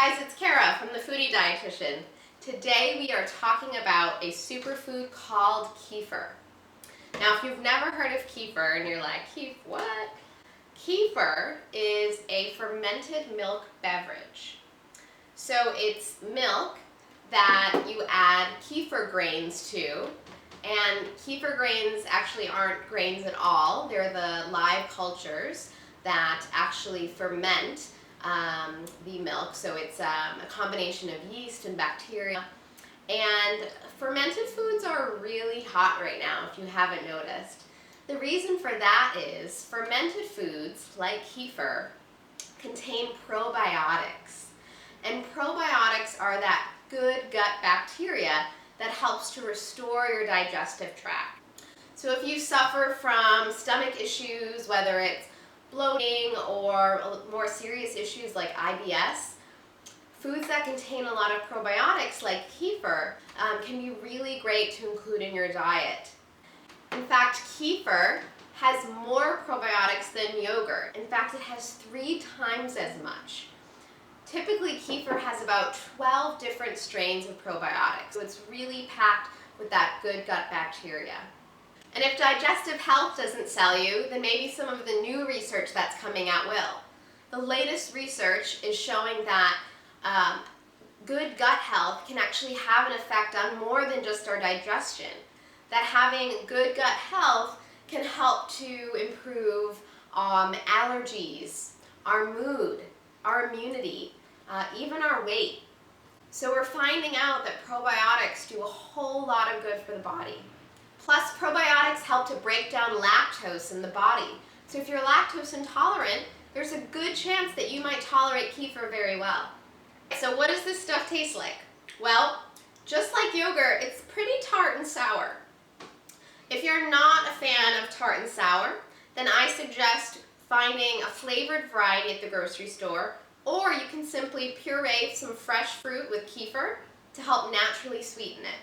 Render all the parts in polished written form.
Hey guys, it's Kara from the Foodie Dietitian. Today we are talking about a superfood called kefir. Now if you've never heard of kefir and you're like, what? Kefir is a fermented milk beverage. So it's milk that you add kefir grains to, and kefir grains actually aren't grains at all. They're the live cultures that actually ferment the milk. So it's a combination of yeast and bacteria. And fermented foods are really hot right now, if you haven't noticed. The reason for that is fermented foods like kefir contain probiotics. And probiotics are that good gut bacteria that helps to restore your digestive tract. So if you suffer from stomach issues, whether it's bloating or more serious issues like IBS, foods that contain a lot of probiotics like kefir can be really great to include in your diet. In fact, kefir has more probiotics than yogurt. In fact, it has 3 times as much. Typically, kefir has about 12 different strains of probiotics, so it's really packed with that good gut bacteria. And if digestive health doesn't sell you, then maybe some of the new research that's coming out will. The latest research is showing that good gut health can actually have an effect on more than just our digestion. That having good gut health can help to improve allergies, our mood, our immunity, even our weight. So we're finding out that probiotics do a whole lot of good for the body. Plus, probiotics help to break down lactose in the body. So if you're lactose intolerant, there's a good chance that you might tolerate kefir very well. So what does this stuff taste like? Well, just like yogurt, it's pretty tart and sour. If you're not a fan of tart and sour, then I suggest finding a flavored variety at the grocery store, or you can simply puree some fresh fruit with kefir to help naturally sweeten it.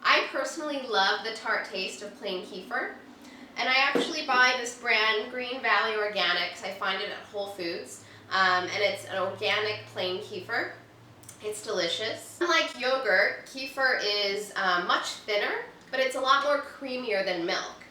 I personally love the tart taste of plain kefir, and I actually buy this brand, Green Valley Organics. I find it at Whole Foods, and it's an organic plain kefir. It's delicious. Unlike yogurt, kefir is much thinner, but it's a lot more creamier than milk.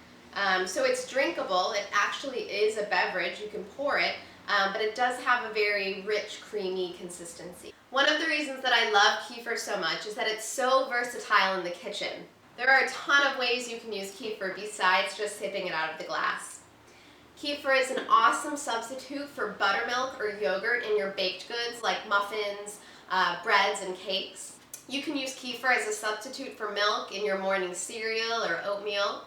So it's drinkable. It actually is a beverage. You can pour it, but it does have a very rich, creamy consistency. One of the reasons that I love kefir so much is that it's so versatile in the kitchen. There are a ton of ways you can use kefir besides just sipping it out of the glass. Kefir is an awesome substitute for buttermilk or yogurt in your baked goods like muffins, breads, and cakes. You can use kefir as a substitute for milk in your morning cereal or oatmeal.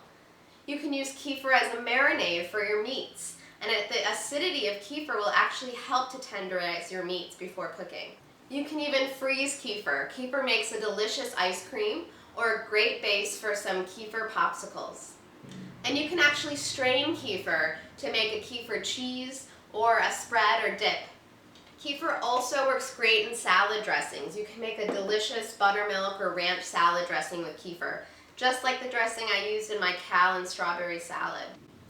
You can use kefir as a marinade for your meats, and the acidity of kefir will actually help to tenderize your meats before cooking. You can even freeze kefir. Kefir makes a delicious ice cream or a great base for some kefir popsicles. And you can actually strain kefir to make a kefir cheese or a spread or dip. Kefir also works great in salad dressings. You can make a delicious buttermilk or ranch salad dressing with kefir, just like the dressing I used in my kale and strawberry salad.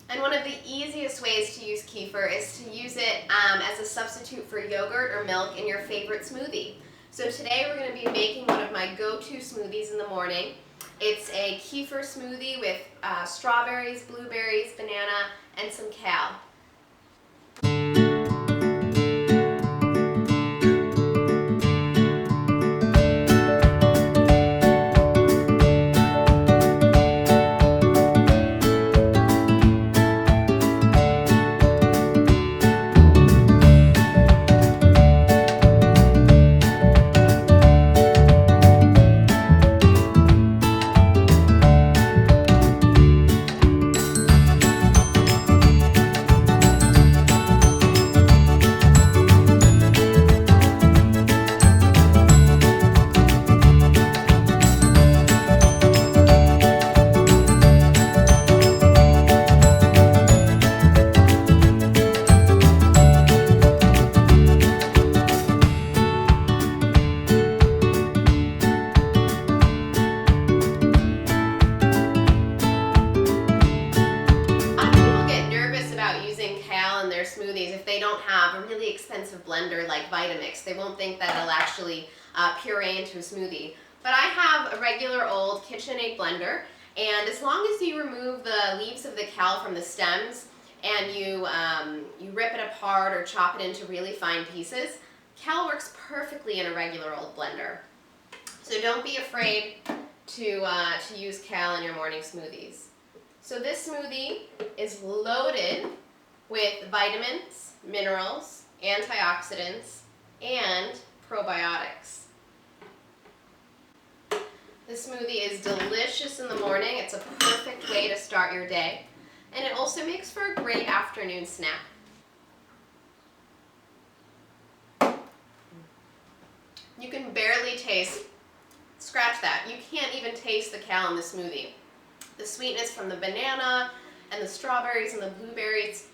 And one of the easiest ways to use kefir is to use it as a substitute for yogurt or milk in your favorite smoothie. So today we're going to be making one of my go-to smoothies in the morning. It's a kefir smoothie with strawberries, blueberries, banana, and some kale. expensive blender like Vitamix. They won't think that it'll actually puree into a smoothie. But I have a regular old KitchenAid blender, and as long as you remove the leaves of the kale from the stems and you rip it apart or chop it into really fine pieces, kale works perfectly in a regular old blender. So don't be afraid to use kale in your morning smoothies. So this smoothie is loaded with vitamins, minerals, antioxidants, and probiotics. This smoothie is delicious in the morning. It's a perfect way to start your day. And it also makes for a great afternoon snack. You can barely taste, scratch that, you can't even taste the kale in the smoothie. The sweetness from the banana and the strawberries and the blueberries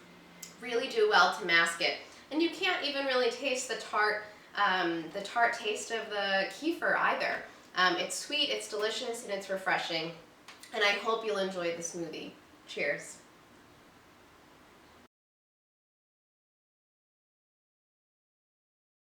really do well to mask it. And you can't even really taste the tart taste of the kefir either. It's sweet, it's delicious, and it's refreshing. And I hope you'll enjoy the smoothie. Cheers.